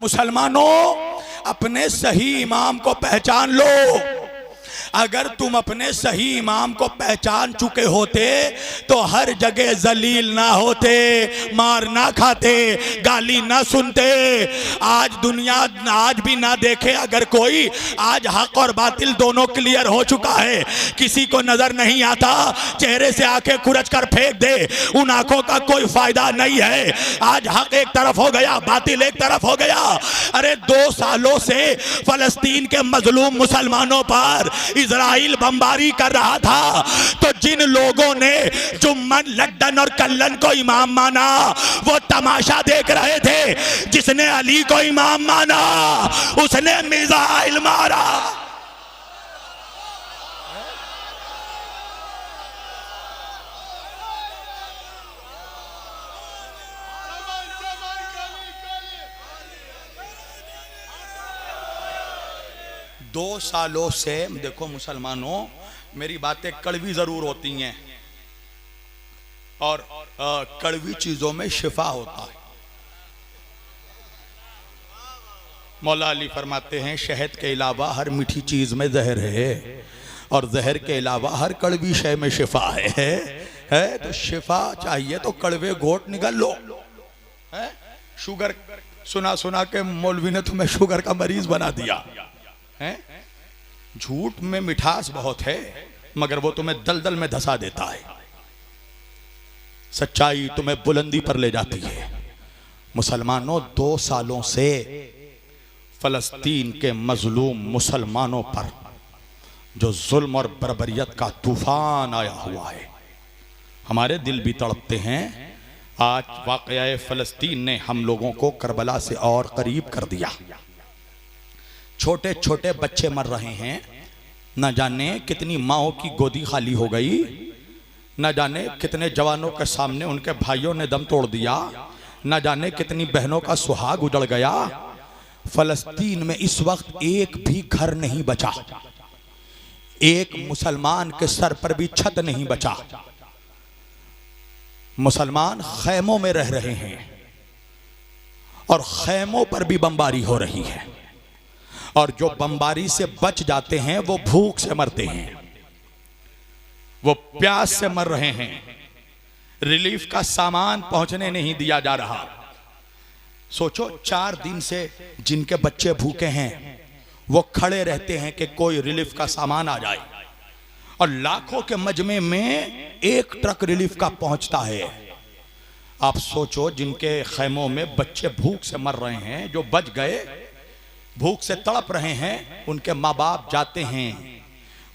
मुसलमानों, अपने सही इमाम को पहचान लो। अगर तुम अपने सही इमाम को पहचान चुके होते तो हर जगह जलील ना होते, मार ना खाते, गाली ना सुनते। आज दुनिया आज भी ना देखे अगर कोई, आज हक और बातिल दोनों क्लियर हो चुका है। किसी को नजर नहीं आता, चेहरे से आंखें कुरच कर फेंक दे, उन आंखों का कोई फायदा नहीं है। आज हक एक तरफ हो गया, बातिल एक तरफ हो गया। अरे 2 सालों से फलस्तीन के मजलूम मुसलमानों पर इजराइल बमबारी कर रहा था, तो जिन लोगों ने जुम्मन, लड्डन और कल्लन को इमाम माना वो तमाशा देख रहे थे। जिसने अली को इमाम माना उसने मिसाइल मारा। दो सालों से देखो मुसलमानों, मेरी बातें कड़वी जरूर होती हैं और कड़वी चीजों में शिफा होता है। मौला अली फरमाते हैं शहद के अलावा हर मीठी चीज में जहर है और जहर के अलावा हर कड़वी शय में शिफा है। तो शिफा चाहिए तो कड़वे घोट निकाल लो। है शुगर सुना सुना के मौलवी ने तुम्हें शुगर का मरीज बना दिया है। झूठ में मिठास बहुत है मगर वो तुम्हें दलदल में धंसा देता है। सच्चाई तुम्हें बुलंदी पर ले जाती है। मुसलमानों, 2 सालों से फलस्तीन के मजलूम मुसलमानों पर जो जुल्म और बर्बरियत का तूफान आया हुआ है, हमारे दिल भी तड़पते हैं। आज वाक़या फलस्तीन ने हम लोगों को करबला से और करीब कर दिया। छोटे छोटे बच्चे मर रहे हैं, न जाने कितनी माओं की गोदी खाली हो गई, न जाने कितने जवानों के सामने उनके भाइयों ने दम तोड़ दिया, न जाने कितनी बहनों का सुहाग उजड़ गया। फलस्तीन में इस वक्त एक भी घर नहीं बचा, एक मुसलमान के सर पर भी छत नहीं बचा। मुसलमान खैमों में रह रहे हैं और खैमों पर भी बमबारी हो रही है और जो बमबारी से बच जाते हैं वो भूख से मरते हैं, वो प्यास से मर रहे हैं। रिलीफ का सामान पहुंचने नहीं दिया जा रहा। सोचो 4 दिन से जिनके बच्चे भूखे हैं वो खड़े रहते हैं कि कोई रिलीफ का सामान आ जाए और लाखों के मजमे में 1 ट्रक रिलीफ का पहुंचता है। आप सोचो जिनके खैमों में बच्चे भूख से मर रहे हैं, जो बच गए भूख से तड़प रहे हैं, उनके माँ बाप जाते हैं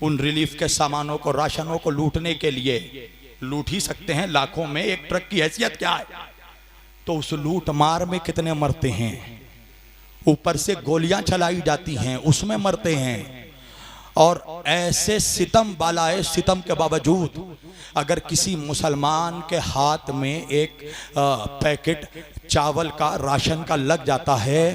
उन रिलीफ के सामानों को, राशनों को लूटने के लिए। लूट ही सकते हैं, लाखों में 1 ट्रक की हैसियत क्या है। तो उस लूट मार में कितने मरते हैं, ऊपर से गोलियां चलाई जाती हैं उसमें मरते हैं। और ऐसे सितम बालाए सितम के बावजूद अगर किसी मुसलमान के हाथ में एक पैकेट चावल का, राशन का लग जाता है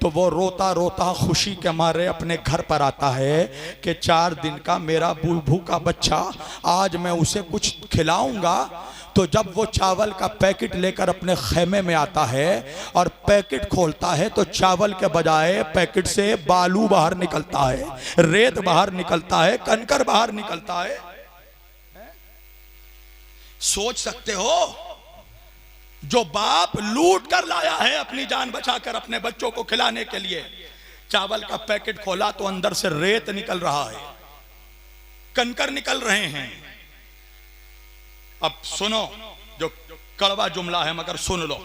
तो वो रोता रोता खुशी के मारे अपने घर पर आता है कि 4 दिन का मेरा भूखा बच्चा, आज मैं उसे कुछ खिलाऊंगा। तो जब वो चावल का पैकेट लेकर अपने खेमे में आता है और पैकेट खोलता है तो चावल के बजाय पैकेट से बालू बाहर निकलता है, रेत बाहर निकलता है, कंकर बाहर निकलता है। सोच सकते हो, जो बाप लूट कर लाया है अपनी जान बचाकर अपने बच्चों को खिलाने के लिए, चावल का पैकेट खोला तो अंदर से रेत निकल रहा है, कंकर निकल रहे हैं। अब सुनो, जो कड़वा जुमला है मगर सुन लो।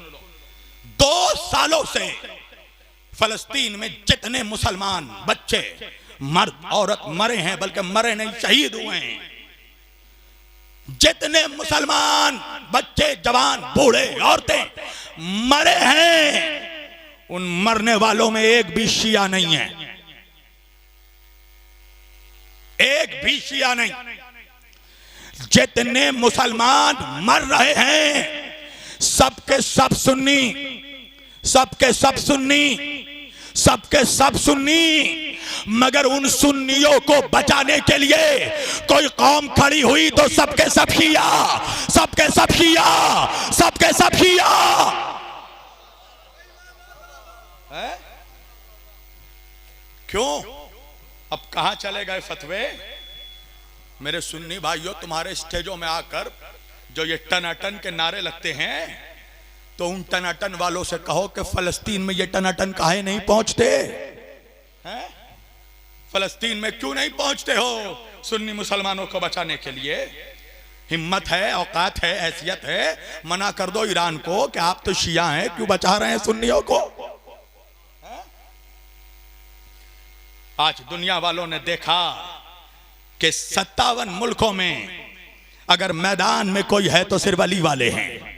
2 सालों से फलस्तीन में जितने मुसलमान बच्चे, मर्द औरत मरे हैं, बल्कि मरे नहीं शहीद हुए हैं, जितने मुसलमान बच्चे, जवान, बूढ़े, औरतें मरे हैं, उन मरने वालों में एक भी शिया नहीं है, एक भी शिया नहीं। जितने मुसलमान मर रहे हैं सबके सब सुन्नी, सबके सब सुन्नी, सबके सब सुन्नी। मगर उन सुन्नियों को बचाने के लिए कोई कौम खड़ी हुई तो सबके सब शिया, सबके सब शिया, सबके सब शिया। है? क्यों? अब कहां चले गए फतवे? मेरे सुन्नी भाइयों, तुम्हारे स्टेजों में आकर जो ये टनाटन के नारे लगते हैं, तो उन टनाटन वालों से कहो कि फलस्तीन में ये टनाटन काहे नहीं पहुंचते हैं? फलस्तीन में क्यों नहीं पहुंचते हो सुन्नी मुसलमानों को बचाने के लिए? हिम्मत है, औकात है, हैसियत है, मना कर दो ईरान को कि आप तो शिया हैं, क्यों बचा रहे हैं सुन्नियों को? आज दुनिया वालों ने देखा कि 57 मुल्कों में अगर मैदान में कोई है तो सिर्फ अली वाले हैं।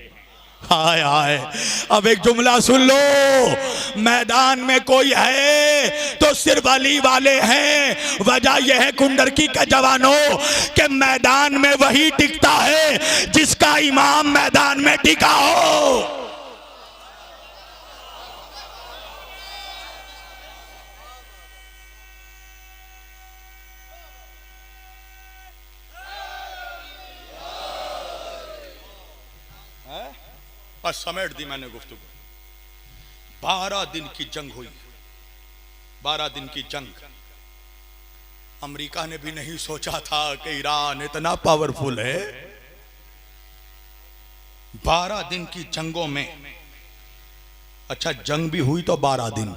हाय हाय, अब एक जुमला सुन लो, मैदान में कोई है तो सिर्फ अली वाले हैं। वजह यह है कुंडरकी के जवानों कि मैदान में वही टिकता है जिसका इमाम मैदान में टिका हो। और समेट दी मैंने गुफ्तगू। 12 दिन की जंग हुई, 12 दिन की जंग। अमेरिका ने भी नहीं सोचा था कि ईरान इतना पावरफुल है। 12 दिन की जंगों में, अच्छा जंग भी हुई तो 12 दिन,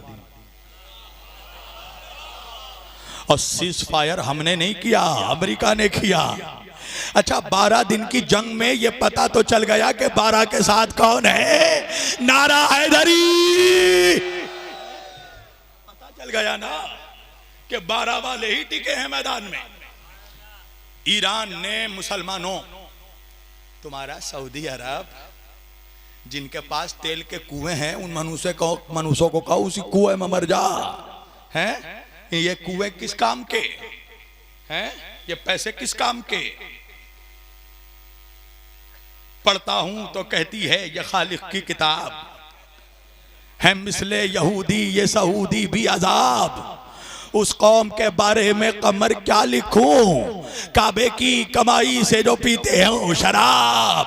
और सीज फायर हमने नहीं किया, अमेरिका ने किया। अच्छा 12 दिन की जंग में ये पता तो चल गया कि 12 के साथ कौन है? नारा हैदरी। पता चल गया ना कि 12 वाले ही टिके हैं मैदान में। ईरान ने मुसलमानों, तुम्हारा सऊदी अरब जिनके पास तेल के कुएं हैं, उन मनुष्यों को कहो उसी कुएं में मर जा। हैं ये कुएं किस काम के हैं? ये पैसे किस काम के? पढ़ता हूं तो कहती है ये खालिक की किताब है, मिसले यहूदी ये सऊदी भी अजाब। उस कौम के बारे में कमर क्या लिखूं, काबे की कमाई से जो पीते हैं शराब।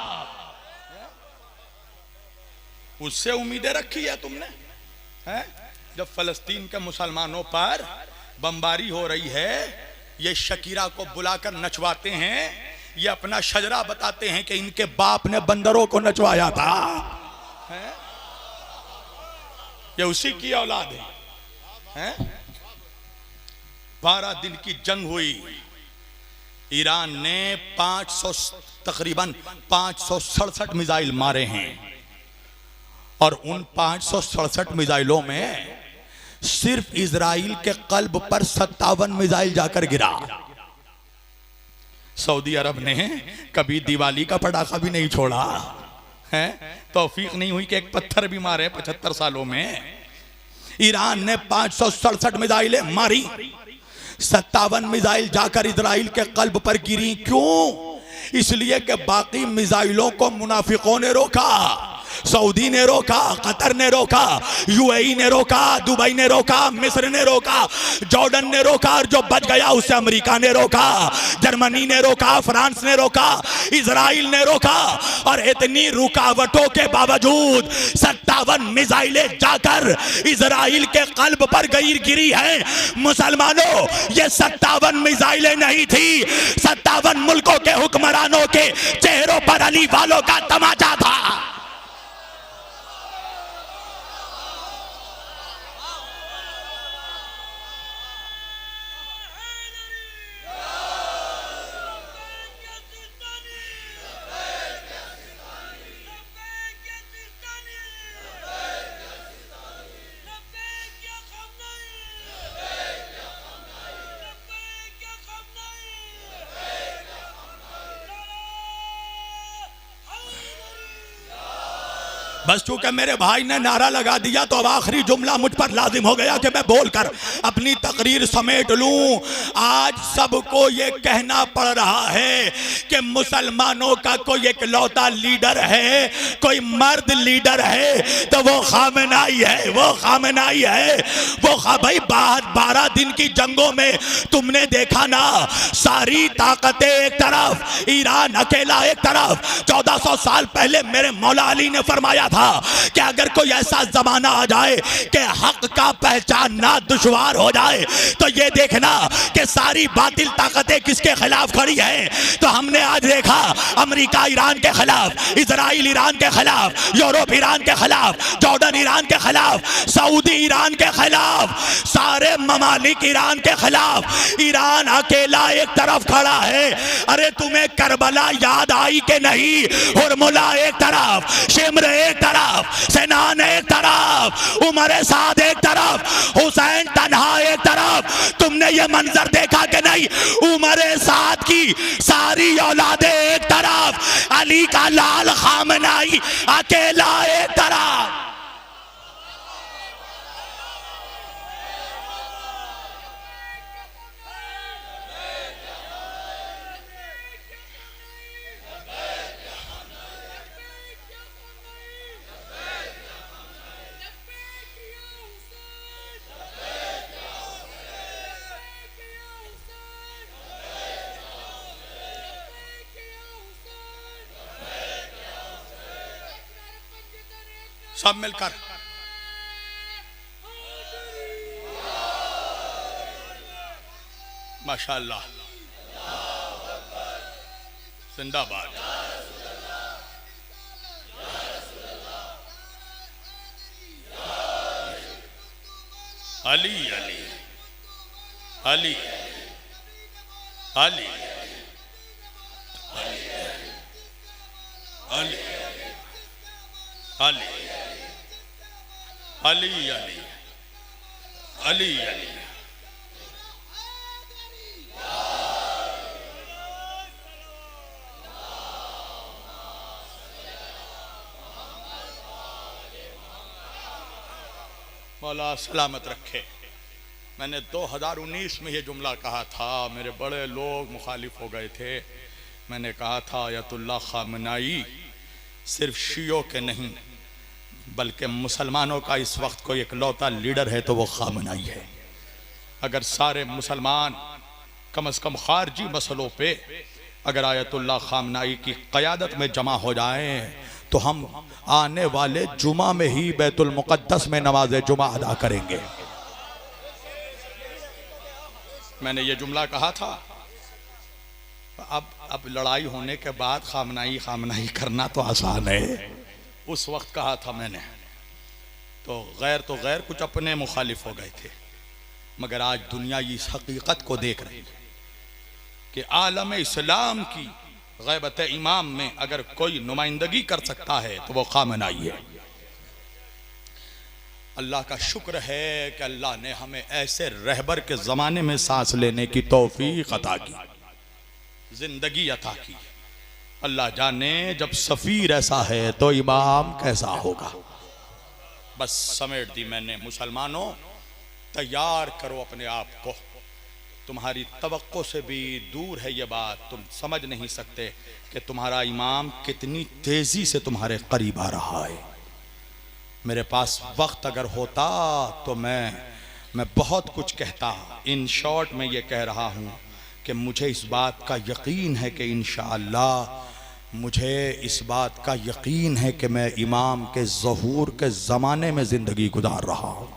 उससे उम्मीदें रखी है तुमने हैं? जब फलस्तीन के मुसलमानों पर बमबारी हो रही है, ये शकीरा को बुलाकर नचवाते हैं, ये अपना शजरा बताते हैं कि इनके बाप ने बंदरों को नचवाया था, हैं? ये उसी की औलाद है। 12 दिन की जंग हुई। ईरान ने तकरीबन 567 मिसाइल मारे हैं, और उन 567 मिसाइलों में सिर्फ इजराइल के कल्ब पर 57 मिसाइल जाकर गिरा। सऊदी अरब ने कभी दिवाली का पटाखा भी नहीं छोड़ा है, तौफीक नहीं हुई कि एक पत्थर भी मारे 75 सालों में। ईरान ने 567 मिसाइलें मारी, 57 मिसाइल जाकर इजराइल के कल्ब पर गिरी। क्यों? इसलिए कि बाकी मिसाइलों को मुनाफिकों ने रोका, सऊदी ने रोका, कतर ने रोका, यूएई ने रोका, दुबई ने रोका, मिस्र ने रोका, जॉर्डन ने रोका, और जो बच गया उससे अमेरिका ने रोका, जर्मनी ने रोका, फ्रांस ने रोका, इजराइल ने रोका। और इतनी रुकावटों के बावजूद 57 मिसाइलें जाकर इजराइल के कल्ब पर गिरी है। मुसलमानों, ये 57 मिसाइलें नहीं थी, 57 मुल्कों के हुक्मरानों के चेहरों पर अली वालों का तमाचा था। बस चूंकि मेरे भाई ने नारा लगा दिया तो अब आखिरी जुमला मुझ पर लाजिम हो गया कि मैं बोलकर अपनी तकरीर समेट लूं। आज सबको ये कहना पड़ रहा है कि मुसलमानों का कोई एक लौता लीडर है, कोई मर्द लीडर है, तो वो खामेनाई है, वो खामेनाई है। वो भाई 12 दिन की जंगों में तुमने देखा ना, सारी ताकतें एक तरफ, ईरान अकेला एक तरफ। 1400 साल पहले मेरे मौला अली ने फरमाया था कहा कि अगर कोई ऐसा जमाना आ जाए कि हक का पहचानना दुश्वार हो जाए तो ये देखना कि सारी बातिल ताकतें किसके खिलाफ खड़ी हैं। तो हमने आज देखा अमेरिका ईरान के खिलाफ, इजराइल ईरान के खिलाफ, यूरोप ईरान के खिलाफ, जॉर्डन ईरान के खिलाफ, सऊदी ईरान के खिलाफ, सारे ममालिक ईरान के खिलाफ। ईरान अकेला एक तरफ खड़ा है। अरे तुम्हें करबला याद आई कि नहीं? हुरमुला एक तरफ, शिमर एक तरफ, सेनान एक तरफ, उमर साद एक तरफ, हुसैन तन्हा एक तरफ। तुमने ये मंजर देखा कि नहीं? उमर साद की सारी औलादे एक तरफ, अली का लाल खामनाई अकेला एक तरफ। सब मिलकर माशाअल्लाह, जिंदाबाद। अली अली अली अली अली अली अली अली अली अली। मौला सलामत रखे। मैंने 2019 में ये जुमला कहा था, मेरे बड़े लोग मुखालिफ हो गए थे। मैंने कहा था आयतुल्लाह खामनाई सिर्फ शियों के नहीं बल्कि मुसलमानों का इस वक्त कोई इकलौता लीडर है तो वो खामनाई है। अगर सारे मुसलमान कम से कम खारजी मसलों पे अगर आयतुल्लाह खामनाई की क़यादत में जमा हो जाएं तो हम आने वाले जुमा में ही बैतुल मुक़द्दस में नमाज जुमा अदा करेंगे। मैंने ये जुमला कहा था। अब लड़ाई होने के बाद खामनाई खामनाई करना तो आसान है। उस वक्त कहा था मैंने तो गैर कुछ अपने मुखालिफ हो गए थे, मगर आज दुनिया इस हकीकत को देख रही है कि आलम इस्लाम की गैबत इमाम में अगर कोई नुमाइंदगी कर सकता है तो वो खामनाई है। अल्लाह का शुक्र है कि अल्लाह ने हमें ऐसे रहबर के ज़माने में सांस लेने की तौफीक अता की, जिंदगी अता की। अल्लाह जाने जब सफ़ीर ऐसा है तो इमाम कैसा होगा। बस समेट दी मैंने। मुसलमानों तैयार करो अपने आप को। तुम्हारी तवक्को से भी दूर है ये बात। तुम समझ नहीं सकते कि तुम्हारा इमाम कितनी तेज़ी से तुम्हारे करीब आ रहा है। मेरे पास वक्त अगर होता तो मैं बहुत कुछ कहता। इन शॉर्ट में ये कह रहा हूँ कि मुझे इस बात का यकीन है कि इंशाअल्लाह मुझे इस बात का यकीन है कि मैं इमाम के ज़हूर के ज़माने में ज़िंदगी गुजार रहा हूँ।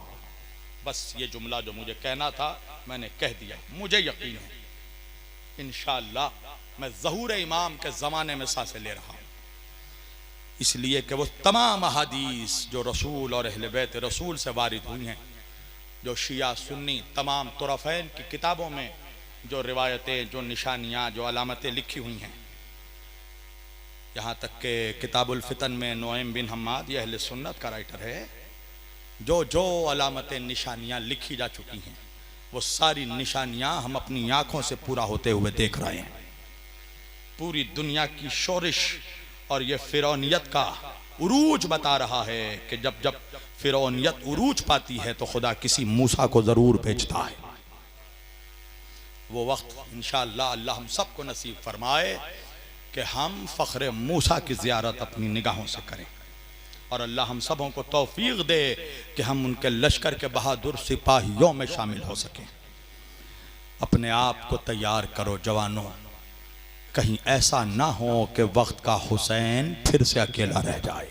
बस ये जुमला जो मुझे कहना था मैंने कह दिया। मुझे यकीन है इंशाअल्लाह मैं ज़हूर इमाम के ज़माने में सांसें ले रहा हूँ, इसलिए कि वो तमाम अहादीस जो रसूल और अहले बैत रसूल से वारिद हुई हैं, जो शिया सुन्नी तमाम तुरफ़ैन की किताबों में जो रिवायतें, जो निशानियाँ, जो अलामतें लिखी हुई हैं, यहाँ तक के किताबुल फितन में नुएम बिन हम्माद ये अहले सुन्नत का राइटर है, जो जो अलामतें निशानियाँ लिखी जा चुकी हैं वो सारी निशानियाँ हम अपनी आँखों से पूरा होते हुए देख रहे हैं। पूरी दुनिया की शोरिश और ये फ़िरौनियत का उरूज बता रहा है कि जब जब फ़िरौनियत उरूज पाती है तो खुदा किसी मूसा को ज़रूर भेजता है। वो वक्त इंशाअल्लाह अल्लाह हम सबको नसीब फरमाए कि हम फ़ख्र मूसा की ज़ियारत अपनी निगाहों से करें और अल्लाह हम सबों को तौफीक दे कि हम उनके लश्कर के बहादुर सिपाहियों में शामिल हो सकें। अपने आप को तैयार करो जवानों, कहीं ऐसा ना हो कि वक्त का हुसैन फिर से अकेला रह जाए।